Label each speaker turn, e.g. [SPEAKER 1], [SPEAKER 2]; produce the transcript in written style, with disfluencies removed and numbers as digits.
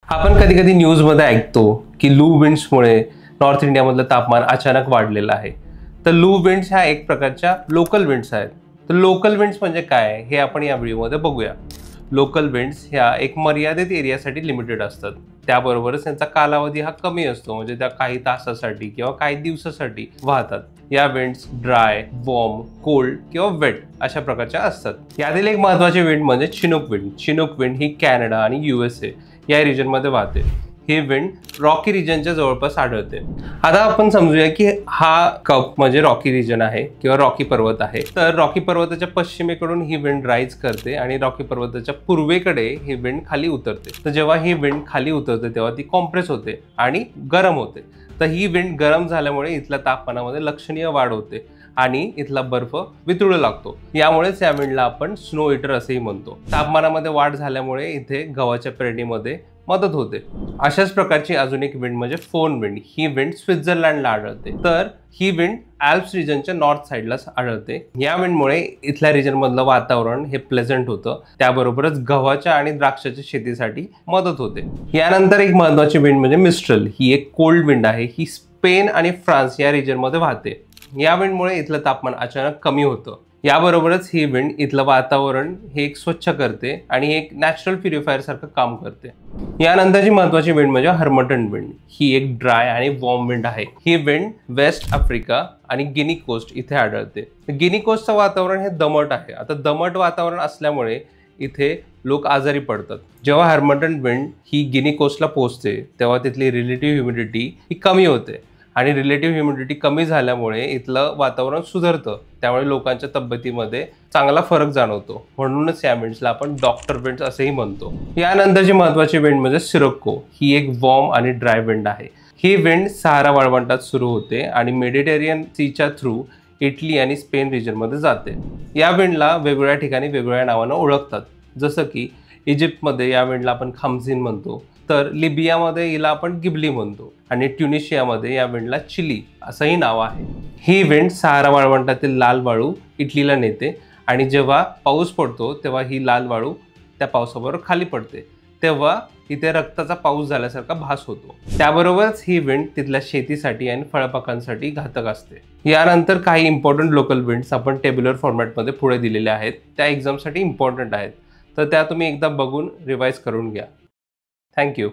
[SPEAKER 1] आपण कधी कधी न्यूजमध्ये ऐकतो की लू विंड्समुळे नॉर्थ इंडियामधलं तापमान अचानक वाढलेलं आहे. तर लू विंड्स ह्या एक प्रकारच्या लोकल विंड्स आहेत. तर लोकल विंड्स म्हणजे काय हे आपण या व्हिडिओमध्ये बघूया. लोकल विंड्स ह्या एक मर्यादित एरियासाठी लिमिटेड असतात. त्याबरोबरच त्यांचा कालावधी हा कमी असतो, म्हणजे त्या काही तासासाठी किंवा काही दिवसासाठी वाहतात. या विंड्स ड्राय, वॉर्म, कोल्ड किंवा वेट अशा प्रकारच्या असतात. यातील एक महत्त्वाची विंड म्हणजे चिनूक विंड. चिनूक विंड ही कॅनडा आणि USA या रिजनमध्ये वाहते. ही विंड रॉकी रिजनच्या जवळपास आढळते. आता आपण समजूया की हा कप म्हणजे रॉकी रिजन आहे किंवा रॉकी पर्वत आहे. तर रॉकी पर्वताच्या पश्चिमेकडून ही विंड राईज करते आणि रॉकी पर्वताच्या पूर्वेकडे ही विंड खाली उतरते. तर जेव्हा ही विंड खाली उतरते तेव्हा ती कॉम्प्रेस होते आणि गरम होते. तर ही विंड गरम झाल्यामुळे इथल्या तापमानामध्ये लक्षणीय वाढ होते आणि इथला बर्फ वितळू लागतो. यामुळेच या विंडला आपण स्नो ईटर असेही म्हणतो. तापमानामध्ये वाढ झाल्यामुळे इथे गव्हाच्या पेरणीमध्ये मदत होते. अशाच प्रकारची अजून एक विंड म्हणजे फोन विंड. ही विंड स्वित्झर्लंडला आढळते. तर ही विंड अल्प्स रिजनच्या नॉर्थ साईडला आढळते. या विंडमुळे इथल्या रिजन मधलं वातावरण हे प्लेझंट होतं. त्याबरोबरच गव्हाच्या आणि द्राक्षाच्या शेतीसाठी मदत होते. यानंतर एक महत्त्वाची विंड म्हणजे मिस्ट्रल. ही एक कोल्ड विंड आहे. ही स्पेन आणि फ्रान्स या रिजन मध्ये वाहते. या विंडमुळे इथलं तापमान अचानक कमी होतं. याबरोबरच ही विंड इथलं वातावरण हे एक स्वच्छ करते आणि एक नॅचरल प्युरिफायर सारखं काम करते. यानंतरची महत्त्वाची विंड म्हणजे हर्मटन विंड. ही एक ड्राय आणि वॉर्म विंड आहे. ही विंड वेस्ट आफ्रिका आणि गिनी कोस्ट इथे आढळते. गिनी कोस्टचं वातावरण हे दमट आहे. आता दमट वातावरण असल्यामुळे इथे लोक आजारी पडतात. जेव्हा हर्मटन विंड ही गिनी कोस्टला पोहोचते तेव्हा तिथली रिलेटिव्ह ह्युमिडिटी ही कमी होते आणि रिलेटिव्ह ह्युमिडिटी कमी झाल्यामुळे इथलं वातावरण सुधारतं. त्यामुळे लोकांच्या तब्येतीमध्ये चांगला फरक जाणवतो. म्हणूनच या विंड्सला आपण डॉक्टर विंड्स असेही म्हणतो. यानंतरची महत्त्वाची विंड म्हणजे सिरोक्को. ही एक वॉर्म आणि ड्राय विंड आहे. ही विंड सहारा वाळवंटात सुरू होते आणि मेडिटेरियन सीच्या थ्रू इटली आणि स्पेन रिजनमध्ये जाते. या विंडला वेगवेगळ्या ठिकाणी वेगवेगळ्या नावानं ओळखतात. जसं की इजिप्तमध्ये या विंडला आपण खमझिन म्हणतो, तर लिबियामध्ये हिला आपण गिबली म्हणतो आणि ट्युनिशियामध्ये या विंडला चिली असंही नाव आहे. ही विंड सहारा वाळवंटातील लाल वाळू इटलीला नेते आणि जेव्हा पाऊस पडतो तेव्हा ही लाल वाळू त्या पावसाबरोबर खाली पडते. तेव्हा इथे रक्ताचा पाऊस झाल्यासारखा भास होतो. त्याबरोबरच ही विंड तिथल्या शेतीसाठी आणि फळबागांसाठी घातक असते. यानंतर काही इम्पॉर्टंट लोकल विंड्स आपण टेब्युलर फॉर्मॅटमध्ये पुढे दिलेल्या आहेत. त्या एक्झामसाठी इम्पॉर्टंट आहेत. तर त्या तुम्ही एकदा बघून रिवाइज करून घ्या. थँक्यू.